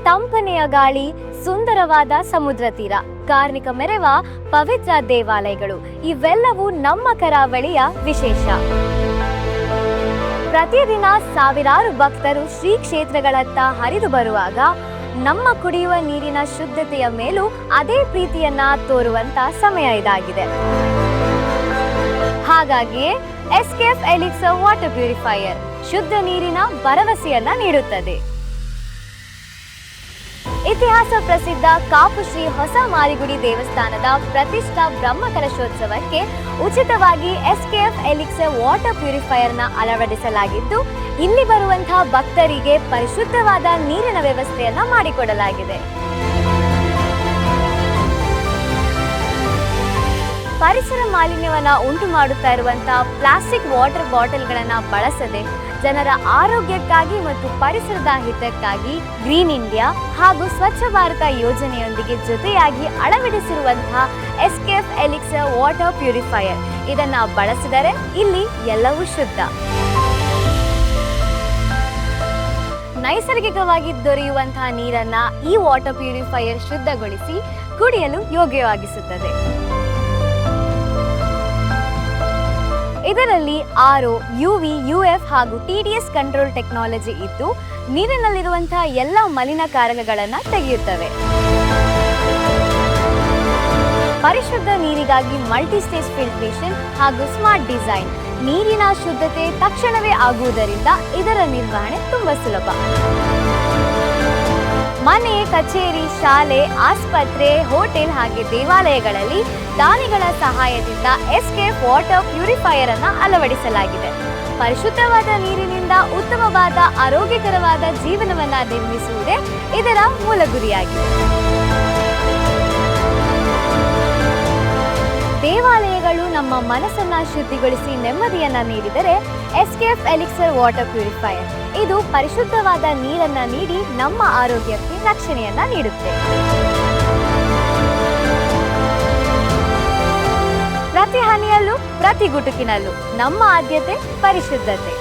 ತಂಪನೆಯ ಗಾಳಿ, ಸುಂದರವಾದ ಸಮುದ್ರ ತೀರ, ಕಾರ್ಮಿಕ ಮೆರೆವ ಪವಿತ್ರ ದೇವಾಲಯಗಳು ಇವೆಲ್ಲವೂ ನಮ್ಮ ಕರಾವಳಿಯ ವಿಶೇಷ. ಪ್ರತಿದಿನ ಸಾವಿರಾರು ಭಕ್ತರು ಶ್ರೀ ಕ್ಷೇತ್ರಗಳತ್ತ ಹರಿದು ಬರುವಾಗ ನಮ್ಮ ಕುಡಿಯುವ ನೀರಿನ ಶುದ್ಧತೆಯ ಮೇಲೂ ಅದೇ ಪ್ರೀತಿಯನ್ನ ತೋರುವಂತ ಸಮಯ ಇದಾಗಿದೆ. ಹಾಗಾಗಿಯೇ ಎಸ್ಕೆಎಫ್ ಎಲಿಕ್ಸರ್ ವಾಟರ್ ಪ್ಯೂರಿಫೈಯರ್ ಶುದ್ಧ ನೀರಿನ ಭರವಸೆಯನ್ನ ನೀಡುತ್ತದೆ. ಇತಿಹಾಸ ಪ್ರಸಿದ್ಧ ಕಾಪು ಶ್ರೀ ಹೊಸ ಮಾರಿಗುಡಿ ದೇವಸ್ಥಾನದ ಪ್ರತಿಷ್ಠಾ ಬ್ರಹ್ಮಕಲಶೋತ್ಸವಕ್ಕೆ ಉಚಿತವಾಗಿ ಎಸ್ಕೆಎಫ್ ಎಲಿಕ್ಸರ್ ವಾಟರ್ ಪ್ಯೂರಿಫೈಯರ್ನ ಅಳವಡಿಸಲಾಗಿದ್ದು, ಇಲ್ಲಿ ಬರುವಂತಹ ಭಕ್ತರಿಗೆ ಪರಿಶುದ್ಧವಾದ ನೀರಿನ ವ್ಯವಸ್ಥೆಯನ್ನ ಮಾಡಿಕೊಡಲಾಗಿದೆ. ಪರಿಸರ ಮಾಲಿನ್ಯವನ್ನ ಉಂಟು ಮಾಡುತ್ತಾ ಇರುವಂತಹ ಪ್ಲಾಸ್ಟಿಕ್ ವಾಟರ್ ಬಾಟಲ್ಗಳನ್ನ ಬಳಸದೆ ಜನರ ಆರೋಗ್ಯಕ್ಕಾಗಿ ಮತ್ತು ಪರಿಸರದ ಹಿತಕ್ಕಾಗಿ ಗ್ರೀನ್ ಇಂಡಿಯಾ ಹಾಗೂ ಸ್ವಚ್ಛ ಭಾರತ ಯೋಜನೆಯೊಂದಿಗೆ ಜೊತೆಯಾಗಿ ಅಳವಡಿಸಿರುವಂತಹ ಎಸ್ಕೆಎಫ್ ಎಲಿಕ್ಸರ್ ವಾಟರ್ ಪ್ಯೂರಿಫೈಯರ್ ಇದನ್ನ ಬಳಸಿದರೆ ಇಲ್ಲಿ ಎಲ್ಲವೂ ಶುದ್ಧ. ನೈಸರ್ಗಿಕವಾಗಿ ದೊರೆಯುವಂತಹ ನೀರನ್ನ ಈ ವಾಟರ್ ಪ್ಯೂರಿಫೈಯರ್ ಶುದ್ಧಗೊಳಿಸಿ ಕುಡಿಯಲು ಯೋಗ್ಯವಾಗಿಸುತ್ತದೆ. ಇದರಲ್ಲಿ ಆರ್ಒ, ಯುವಿ, ಯುಎಫ್ ಹಾಗೂ ಟಿಡಿಎಸ್ ಕಂಟ್ರೋಲ್ ಟೆಕ್ನಾಲಜಿ ಇದ್ದು ನೀರಿನಲ್ಲಿರುವಂತಹ ಎಲ್ಲ ಮಲಿನಕಾರಕಗಳನ್ನು ತೆಗೆಯುತ್ತವೆ. ಪರಿಶುದ್ಧ ನೀರಿಗಾಗಿ ಮಲ್ಟಿ ಸ್ಟೇಜ್ ಫಿಲ್ಟ್ರೇಷನ್ ಹಾಗೂ ಸ್ಮಾರ್ಟ್ ಡಿಸೈನ್. ನೀರಿನ ಶುದ್ಧತೆ ತಕ್ಷಣವೇ ಆಗುವುದರಿಂದ ಇದರ ನಿರ್ವಹಣೆ ತುಂಬಾ ಸುಲಭ. ಮನೆ, ಕಚೇರಿ, ಶಾಲೆ, ಆಸ್ಪತ್ರೆ, ಹೋಟೆಲ್ ಹಾಗೆ ದೇವಾಲಯಗಳಲ್ಲಿ ದಾನಿಗಳ ಸಹಾಯದಿಂದ ಎಸ್ಕೆಎಫ್ ವಾಟರ್ ಪ್ಯೂರಿಫೈಯರ್ ಅನ್ನು ಅಳವಡಿಸಲಾಗಿದೆ. ಪರಿಶುದ್ಧವಾದ ನೀರಿನಿಂದ ಉತ್ತಮವಾದ ಆರೋಗ್ಯಕರವಾದ ಜೀವನವನ್ನ ನಿರ್ಮಿಸುವುದೇ ಇದರ ಮೂಲ ಗುರಿಯಾಗಿದೆ. ದೇವಾಲಯಗಳು ನಮ್ಮ ಮನಸ್ಸನ್ನ ಶುದ್ಧಿಗೊಳಿಸಿ ನೆಮ್ಮದಿಯನ್ನ ನೀಡಿದರೆ ಎಸ್ಕೆಎಫ್ ಎಲಿಕ್ಸರ್ ವಾಟರ್ ಪ್ಯೂರಿಫೈಯರ್ ಇದು ಪರಿಶುದ್ಧವಾದ ನೀರನ್ನ ನೀಡಿ ನಮ್ಮ ಆರೋಗ್ಯಕ್ಕೆ ರಕ್ಷಣೆಯನ್ನ ನೀಡುತ್ತೆ. ಪ್ರತಿ ಹನಿಯಲ್ಲೂ ಪ್ರತಿ ಗುಟುಕಿನಲ್ಲೂ ನಮ್ಮ ಆದ್ಯತೆ ಪರಿಶುದ್ಧತೆ.